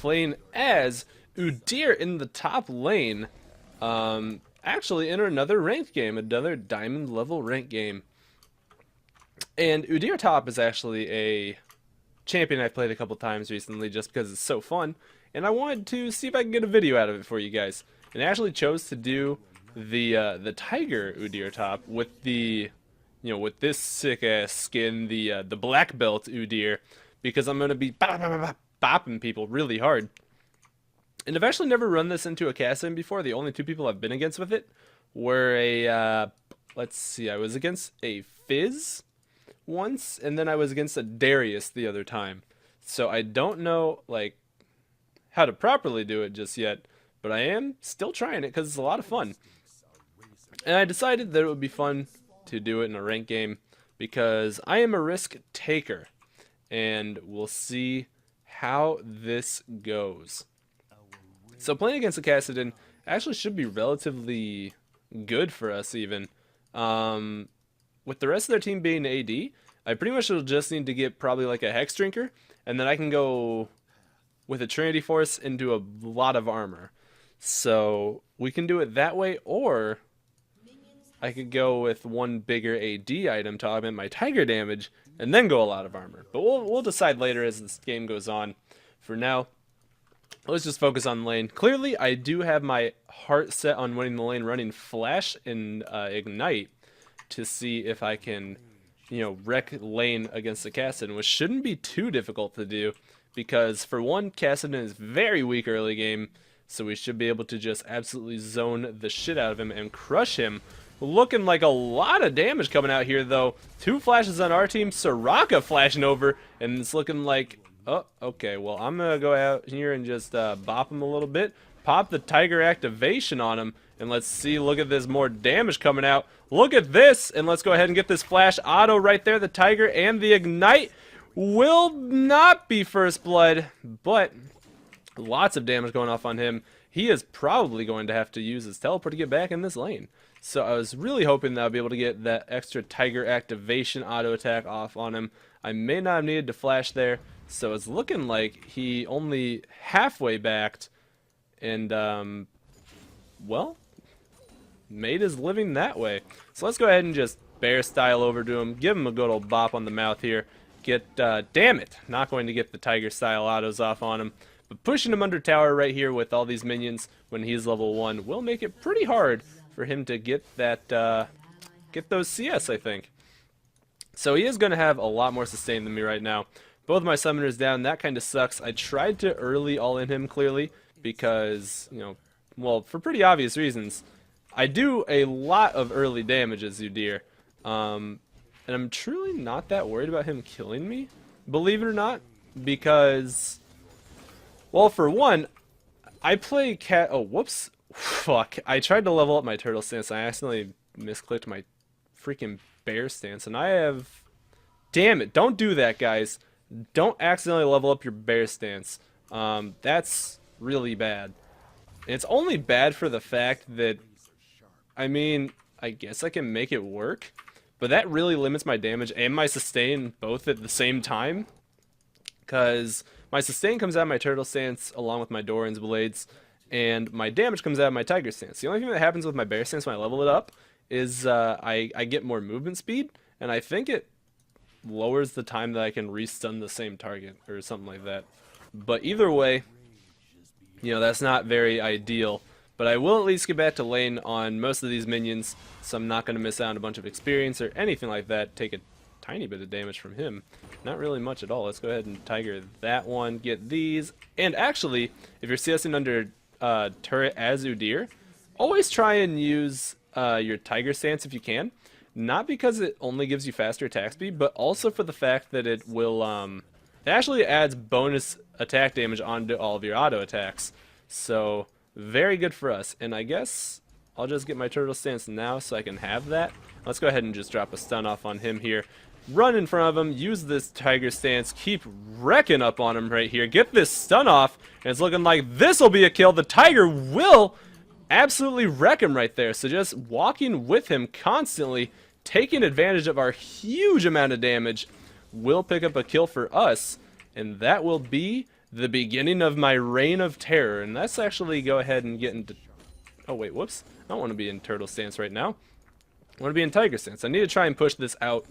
playing as Udyr in the top lane. Actually in another ranked game, another diamond level ranked game. And Udyr top is actually a champion I've played a couple times recently just because it's so fun. And I wanted to see if I can get a video out of it for you guys. And I actually chose to do the Tiger Udyr top with the, with this sick ass skin, the black belt Udyr, because I'm gonna be bopping people really hard. And I've actually never run this into a cast-in before. The only two people I've been against with it were let's see, I was against a Fizz once, and then I was against a Darius the other time. So I don't know, like, how to properly do it just yet, but I am still trying it because it's a lot of fun. And I decided that it would be fun to do it in a ranked game because I am a risk taker, and we'll see how this goes. So playing against a Kassadin actually should be relatively good for us even. With the rest of their team being AD, I pretty much will just need to get probably like a Hex Drinker, and then I can go with a Trinity Force into a lot of armor. So we can do it that way, or I could go with one bigger AD item to augment my Tiger damage, and then go a lot of armor. But we'll decide later as this game goes on. For now, let's just focus on lane. Clearly, I do have my heart set on winning the lane, running Flash and Ignite to see if I can, wreck lane against the Kassadin, which shouldn't be too difficult to do, because for one, Kassadin is very weak early game, so we should be able to just absolutely zone the shit out of him and crush him. Looking like a lot of damage coming out here, though. 2 flashes on our team, Soraka flashing over, and it's looking like, oh, okay, well, I'm going to go out here and just bop him a little bit, pop the Tiger activation on him, and let's see, look at this, more damage coming out. Look at this, and let's go ahead and get this flash auto right there. The Tiger and the Ignite will not be first blood, but lots of damage going off on him. He is probably going to have to use his teleport to get back in this lane. So I was really hoping that I'll be able to get that extra Tiger activation auto attack off on him. I may not have needed to flash there, so it's looking like he only halfway backed, and well, made his living that way. So let's go ahead and just bear style over to him, give him a good old bop on the mouth here. Get, damn it, not going to get the Tiger style autos off on him. But pushing him under tower right here with all these minions when he's level 1 will make it pretty hard for him to get that, get those CS, I think. So he is going to have a lot more sustain than me right now. Both my summoners down, that kind of sucks. I tried to early all-in him, clearly, because, well, for pretty obvious reasons. I do a lot of early damage as Udyr, and I'm truly not that worried about him killing me, believe it or not, because, well, for one, I play oh, whoops, fuck, I tried to level up my turtle stance, and I accidentally misclicked my freaking bear stance, and I have, damn it, don't do that, guys. Don't accidentally level up your bear stance. That's really bad. And it's only bad for the fact that, I mean, I guess I can make it work, but that really limits my damage and my sustain both at the same time, because my sustain comes out of my turtle stance along with my Doran's blades, and my damage comes out of my tiger stance. The only thing that happens with my bear stance when I level it up is I get more movement speed, and I think it lowers the time that I can restun the same target or something like that. But either way, that's not very ideal. But I will at least get back to lane on most of these minions, so I'm not going to miss out on a bunch of experience or anything like that. Take a tiny bit of damage from him. Not really much at all. Let's go ahead and Tiger that one, get these. And actually, if you're CSing under turret as Udyr, always try and use your Tiger stance if you can. Not because it only gives you faster attack speed, but also for the fact that it will, it actually adds bonus attack damage onto all of your auto attacks. So, very good for us. And I guess I'll just get my turtle stance now so I can have that. Let's go ahead and just drop a stun off on him here. Run in front of him, use this Tiger stance, keep wrecking up on him right here. Get this stun off, and it's looking like this will be a kill. The Tiger will absolutely wreck him right there. So just walking with him constantly, taking advantage of our huge amount of damage, will pick up a kill for us, and that will be the beginning of my reign of terror. And let's actually go ahead and get into... Oh, wait, whoops. I don't want to be in turtle stance right now. I want to be in tiger stance. I need to try and push this out,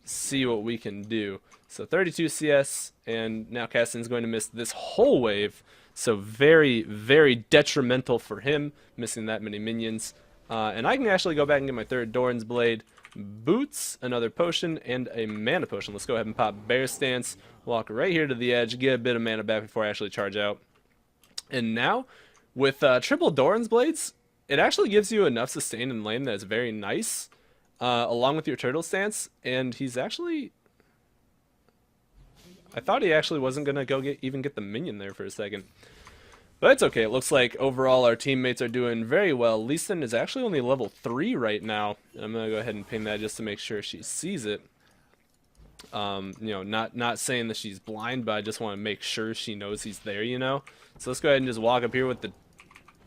see what we can do. So 32 CS, and now Cassian's going to miss this whole wave. So very, very detrimental for him, missing that many minions. And I can actually go back and get my third Doran's Blade, boots, another potion, and a mana potion. Let's go ahead and pop Bear Stance, walk right here to the edge, get a bit of mana back before I actually charge out. And now, with triple Doran's Blades, it actually gives you enough sustain in lane that is very nice, along with your turtle stance. And he's actually... I thought he actually wasn't going to go even get the minion there for a second. But it's okay. It looks like overall our teammates are doing very well. Leeson is actually only level 3 right now. I'm going to go ahead and ping that just to make sure she sees it. You know, not saying that she's blind, but I just want to make sure she knows he's there, you know. So let's go ahead and just walk up here with the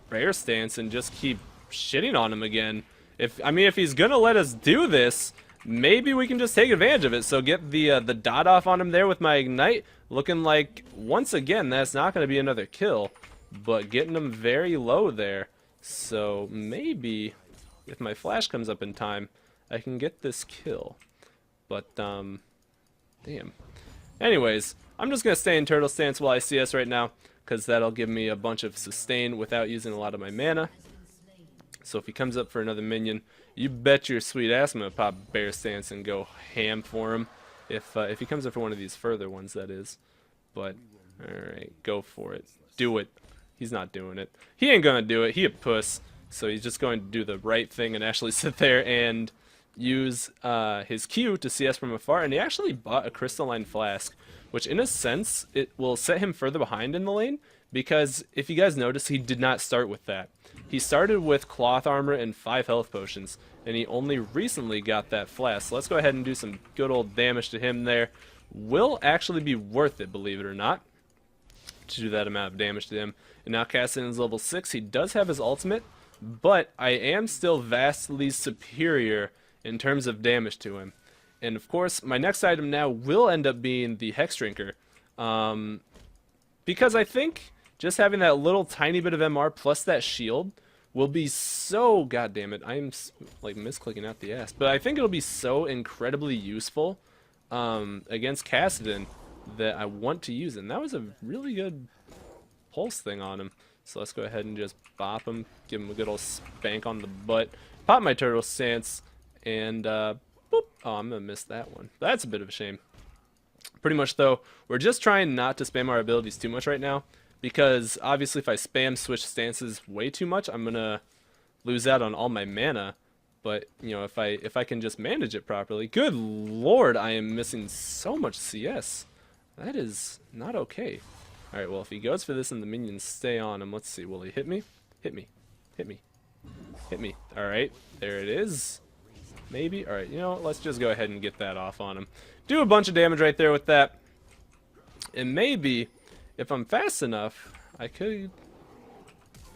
bear stance and just keep shitting on him again. If he's going to let us do this, maybe we can just take advantage of it. So get the dot off on him there with my ignite. Looking like, once again, that's not going to be another kill. But getting him very low there. So maybe, if my flash comes up in time, I can get this kill. But, damn. Anyways, I'm just going to stay in turtle stance while I CS right now, because that'll give me a bunch of sustain without using a lot of my mana. So if he comes up for another minion, you bet your sweet ass I'm going to pop bear stance and go ham for him. If he comes up for one of these further ones, that is. But, alright, go for it. Do it. He's not doing it. He ain't going to do it. He a puss. So he's just going to do the right thing and actually sit there and use his Q to CS from afar. And he actually bought a crystalline flask, which in a sense, it will set him further behind in the lane. Because if you guys notice, he did not start with that. He started with cloth armor and 5 health potions, and he only recently got that flask. So let's go ahead and do some good old damage to him there. Will actually be worth it, believe it or not, to do that amount of damage to him. And now Cassian is level 6. He does have his ultimate, but I am still vastly superior in terms of damage to him. And of course, my next item now will end up being the Hex Drinker. Because I think just having that little tiny bit of MR plus that shield will be so... God damn it, I'm like misclicking out the ass. But I think it'll be so incredibly useful against Cassian that I want to use it. And that was a really good pulse thing on him. So let's go ahead and just bop him, give him a good old spank on the butt, pop my turtle stance, and boop. Oh, I'm going to miss that one. That's a bit of a shame. Pretty much, though, we're just trying not to spam our abilities too much right now, because obviously if I spam switch stances way too much, I'm going to lose out on all my mana. But, you know, if I can just manage it properly... Good lord, I am missing so much CS. That is not okay. Alright, well, if he goes for this and the minions stay on him, let's see. Will he hit me? Hit me. Hit me. Hit me. Alright, there it is. Maybe? Alright, you know what? Let's just go ahead and get that off on him. Do a bunch of damage right there with that. And maybe, if I'm fast enough, I could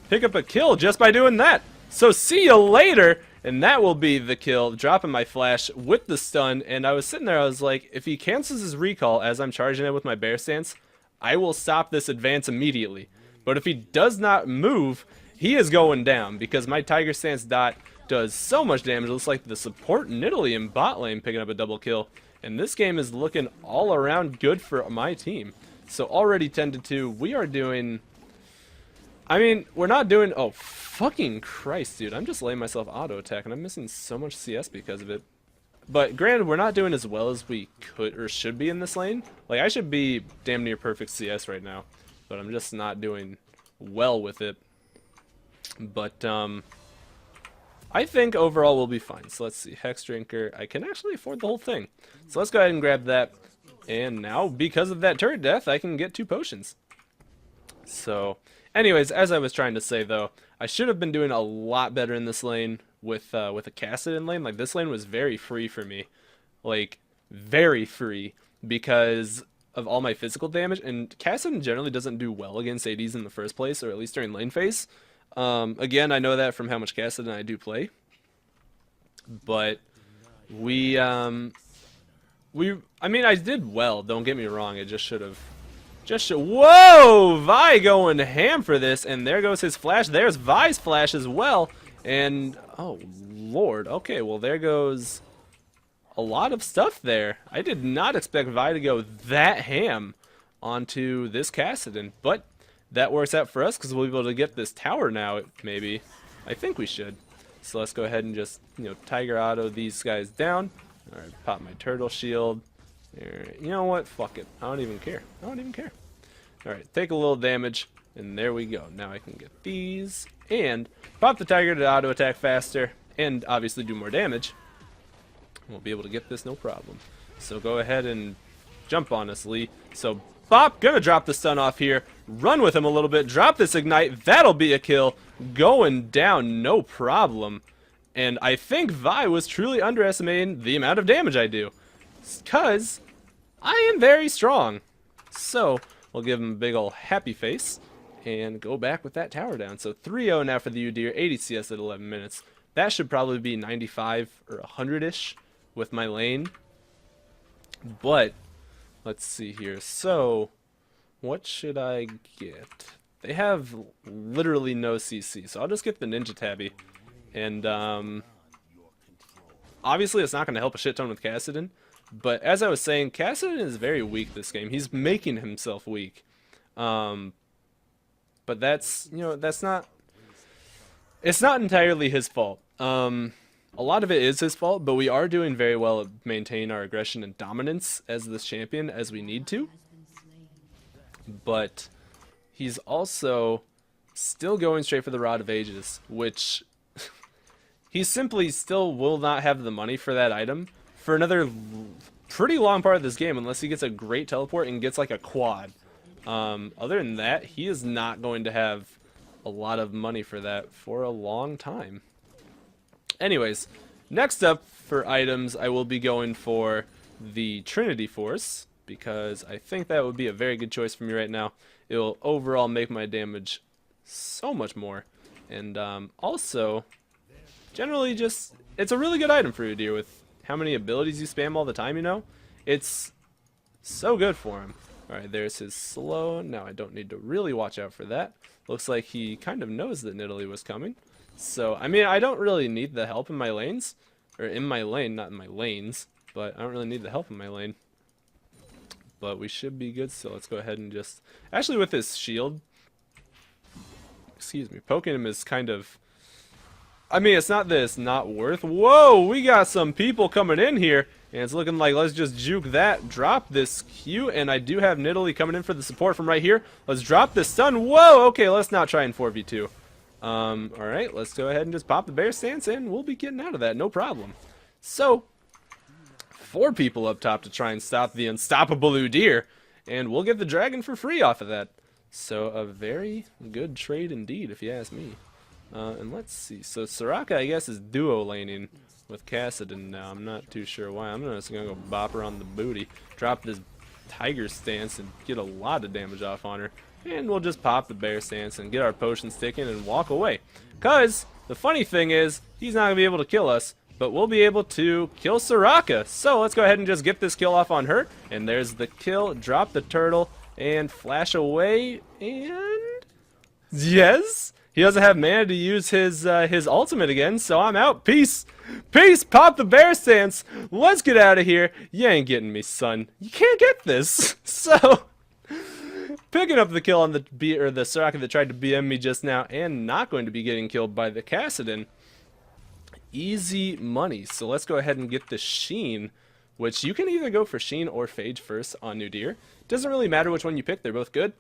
pick up a kill just by doing that. So see you later! And that will be the kill, dropping my flash with the stun. And I was sitting there, I was like, if he cancels his recall as I'm charging it with my bear stance, I will stop this advance immediately. But if he does not move, he is going down, because my tiger stance dot does so much damage. It looks like the support in Italy in bot lane picking up a double kill. And this game is looking all around good for my team. So already 10-2, we are doing... I mean, we're not doing... Oh, fucking Christ, dude. I'm just letting myself auto-attack, and I'm missing so much CS because of it. But granted, we're not doing as well as we could or should be in this lane. Like, I should be damn near perfect CS right now. But I'm just not doing well with it. But, I think overall we'll be fine. So let's see. Hex Drinker. I can actually afford the whole thing. So let's go ahead and grab that. And now, because of that turret death, I can get 2 potions. So... Anyways, as I was trying to say, though, I should have been doing a lot better in this lane with a Cassian lane. Like, this lane was very free for me. Like, very free because of all my physical damage. And Cassian generally doesn't do well against ADs in the first place, or at least during lane phase. Again, I know that from how much Cassian I do play. But I mean, I did well, don't get me wrong. It just should have Whoa! Vi going ham for this, and there goes his flash. There's Vi's flash as well. And, oh, Lord. Okay, well, there goes a lot of stuff there. I did not expect Vi to go that ham onto this Kassadin, but that works out for us because we'll be able to get this tower now, maybe. I think we should. So let's go ahead and just, Tiger Auto these guys down. Alright, pop my turtle shield. You know what? Fuck it. I don't even care. I don't even care. Alright, take a little damage, and there we go. Now I can get these, and pop the tiger to auto attack faster, and obviously do more damage. We'll be able to get this no problem. So go ahead and jump on us, Lee. So Bop, gonna drop the stun off here, run with him a little bit, drop this ignite, that'll be a kill, going down no problem. And I think Vi was truly underestimating the amount of damage I do, because I am very strong. So we'll give him a big ol' happy face and go back with that tower down. So 3-0 now for the Udyr, 80 CS at 11 minutes. That should probably be 95 or 100-ish with my lane. But let's see here. So what should I get? They have literally no CC, so I'll just get the Ninja Tabby. And obviously it's not going to help a shit ton with Kassadin. But as I was saying, Kassadin is very weak this game. He's making himself weak. But that's, that's not... It's not entirely his fault. A lot of it is his fault, but we are doing very well at maintaining our aggression and dominance as this champion as we need to. But he's also still going straight for the Rod of Ages, which he simply still will not have the money for that item for another pretty long part of this game unless he gets a great teleport and gets like a quad. Other than that, he is not going to have a lot of money for that for a long time. Anyways, next up for items, I will be going for the Trinity Force because I think that would be a very good choice for me right now. It will overall make my damage so much more. And also, generally just, it's a really good item for Udyr with how many abilities you spam all the time, It's so good for him. Alright, there's his slow. Now I don't need to really watch out for that. Looks like he kind of knows that Nidalee was coming. So, I mean, I don't really need the help in my lanes. Or in my lane, not in my lanes. But I don't really need the help in my lane. But we should be good, so let's go ahead and just... Actually, with his shield... Excuse me, poking him is kind of... I mean, it's not that it's not worth... Whoa, we got some people coming in here. And it's looking like let's just juke that, drop this Q, and I do have Nidalee coming in for the support from right here. Let's drop this stun. Whoa, okay, let's not try and 4v2. Alright, let's go ahead and just pop the bear stance, and we'll be getting out of that, no problem. So, 4 people up top to try and stop the unstoppable Udyr, and we'll get the dragon for free off of that. So, a very good trade indeed, if you ask me. And let's see, so Soraka, I guess, is duo laning with Kassadin now. I'm not too sure why. I'm just gonna go bop her on the booty, drop this tiger stance, and get a lot of damage off on her. And we'll just pop the bear stance and get our potion sticking and walk away. Cause the funny thing is, he's not gonna be able to kill us, but we'll be able to kill Soraka. So let's go ahead and just get this kill off on her. And there's the kill. Drop the turtle and flash away. And yes. He doesn't have mana to use his ultimate again, so I'm out. Peace. Peace. Pop the bear stance. Let's get out of here. You ain't getting me, son. You can't get this. So, picking up the kill on the Soraka that tried to BM me just now, and not going to be getting killed by the Kassadin. Easy money. So let's go ahead and get the Sheen, which you can either go for Sheen or Phage first on Udyr. Doesn't really matter which one you pick. They're both good.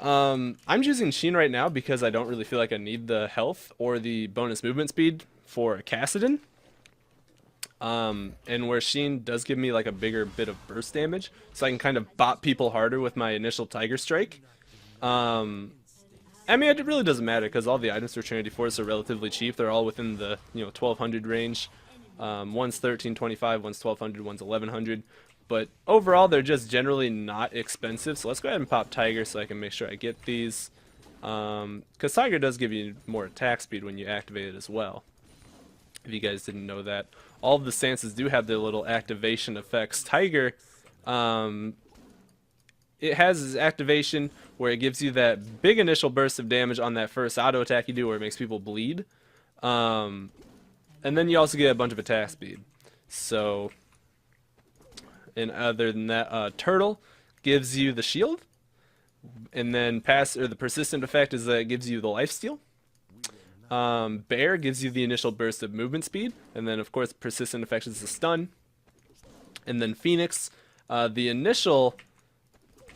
I'm choosing Sheen right now because I don't really feel like I need the health or the bonus movement speed for Kassadin. And where Sheen does give me like a bigger bit of burst damage, so I can kind of bop people harder with my initial Tiger Strike. I mean, it really doesn't matter because all the items for Trinity Force are relatively cheap. They're all within the 1200 range. One's 1325, one's 1200, one's 1100. But overall, they're just generally not expensive. So let's go ahead and pop Tiger so I can make sure I get these. Because Tiger does give you more attack speed when you activate it as well. If you guys didn't know that. All of the stances do have their little activation effects. Tiger it has its activation where it gives you that big initial burst of damage on that first auto attack you do where it makes people bleed. And then you also get a bunch of attack speed. So, and other than that, Turtle gives you the shield. And then the persistent effect is that it gives you the lifesteal. Bear gives you the initial burst of movement speed. And then, of course, persistent effect is the stun. And then Phoenix, the initial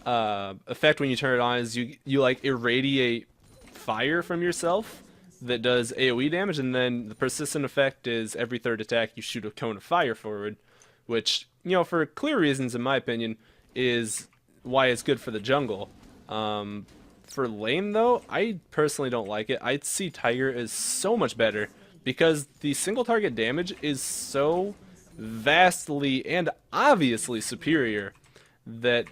effect when you turn it on is you like irradiate fire from yourself that does AoE damage, and then the persistent effect is every third attack you shoot a cone of fire forward, which, you know, for clear reasons in my opinion is why it's good for the jungle. For lane though, I personally don't like it. I see Tiger as so much better because the single target damage is so vastly and obviously superior that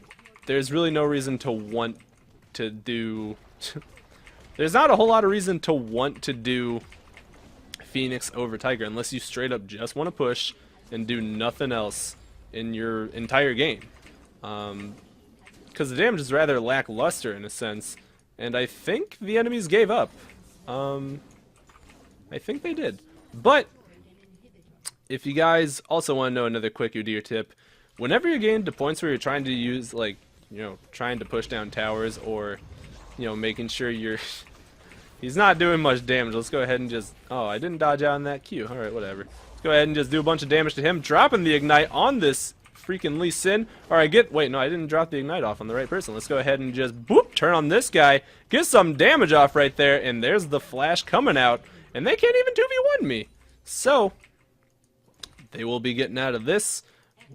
there's really no reason to want to do... There's not a whole lot of reason to want to do Phoenix over Tiger unless you straight up just want to push and do nothing else in your entire game. Because the damage is rather lackluster in a sense, and I think the enemies gave up. I think they did. But if you guys also want to know another quick Udyr tip, whenever you're getting to points where you're trying to use, like, you know, trying to push down towers or, you know, making sure you're... He's not doing much damage. Let's go ahead and just... Oh, I didn't dodge out on that Q. Alright, whatever. Let's go ahead and just do a bunch of damage to him, dropping the Ignite on this freaking Lee Sin. Alright, wait, no, I didn't drop the Ignite off on the right person. Let's go ahead and just, boop, turn on this guy, get some damage off right there, and there's the flash coming out, and they can't even 2v1 me. So, they will be getting out of this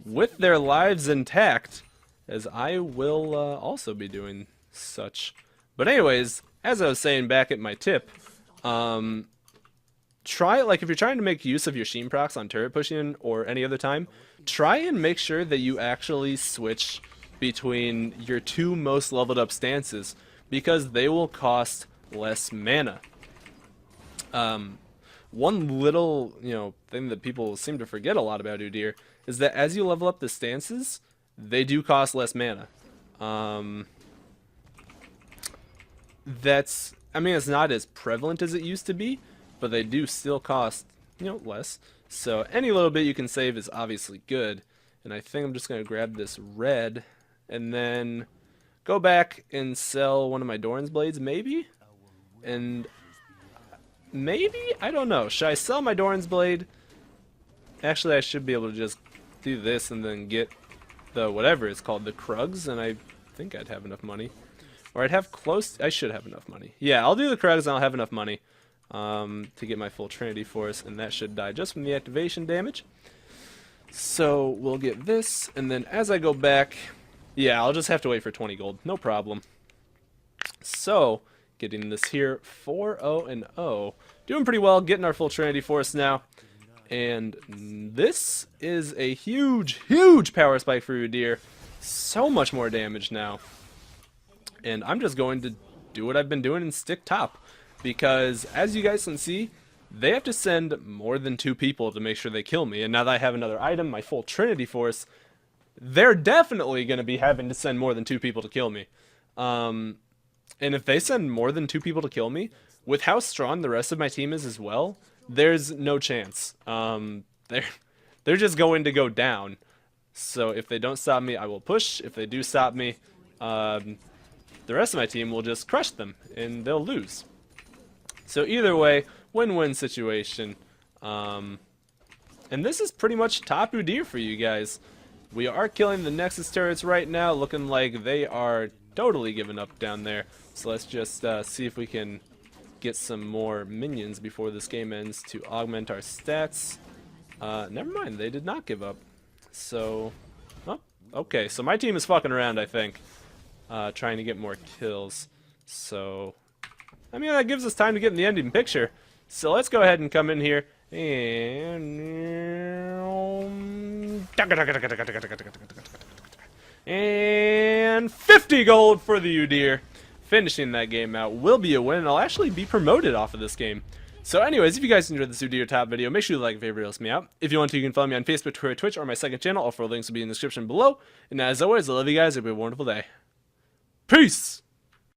with their lives intact, as I will also be doing such. But anyways, as I was saying back at my tip, try, like, if you're trying to make use of your Sheen procs on turret pushing or any other time, try and make sure that you actually switch between your two most leveled up stances, because they will cost less mana. One little, you know, thing that people seem to forget a lot about Udyr is that as you level up the stances, they do cost less mana. That's, I mean, it's not as prevalent as it used to be, but they do still cost, you know, less. So any little bit you can save is obviously good. And I think I'm just going to grab this red and then go back and sell one of my Doran's blades, maybe? And maybe? I don't know. Should I sell my Doran's blade? Actually, I should be able to just do this and then get the whatever it's called, the Krugs, and I think I'd have enough money. Or I'd have I should have enough money. Yeah, I'll do the Krugs and I'll have enough money to get my full Trinity Force, and that should die just from the activation damage. So we'll get this, and then as I go back, yeah, I'll just have to wait for 20 gold. No problem. So, getting this here, 4-0-0. Doing pretty well, getting our full Trinity Force now. And this is a huge, huge power spike for Udyr. So much more damage now. And I'm just going to do what I've been doing and stick top. Because, as you guys can see, they have to send more than 2 people to make sure they kill me. And now that I have another item, my full Trinity Force, they're definitely going to be having to send more than 2 people to kill me. And if they send more than 2 people to kill me, with how strong the rest of my team is as well, there's no chance. They're just going to go down. So if they don't stop me, I will push. If they do stop me, the rest of my team will just crush them, and they'll lose. So either way, win-win situation. And this is pretty much top Udyr for you guys. We are killing the Nexus turrets right now, looking like they are totally giving up down there. So let's just see if we can get some more minions before this game ends to augment our stats. Never mind, they did not give up. So, oh, okay, so my team is fucking around, I think, trying to get more kills. So, I mean, that gives us time to get in the ending picture. So let's go ahead and come in here and 50 gold for the Udyr. Finishing that game out will be a win, and I'll actually be promoted off of this game. So anyways, if you guys enjoyed this Udyr top video, make sure you like and favorite, helps me out. If you want to, you can follow me on Facebook, Twitter, Twitch, or my second channel. All 4 links will be in the description below. And as always, I love you guys. Have a wonderful day. Peace!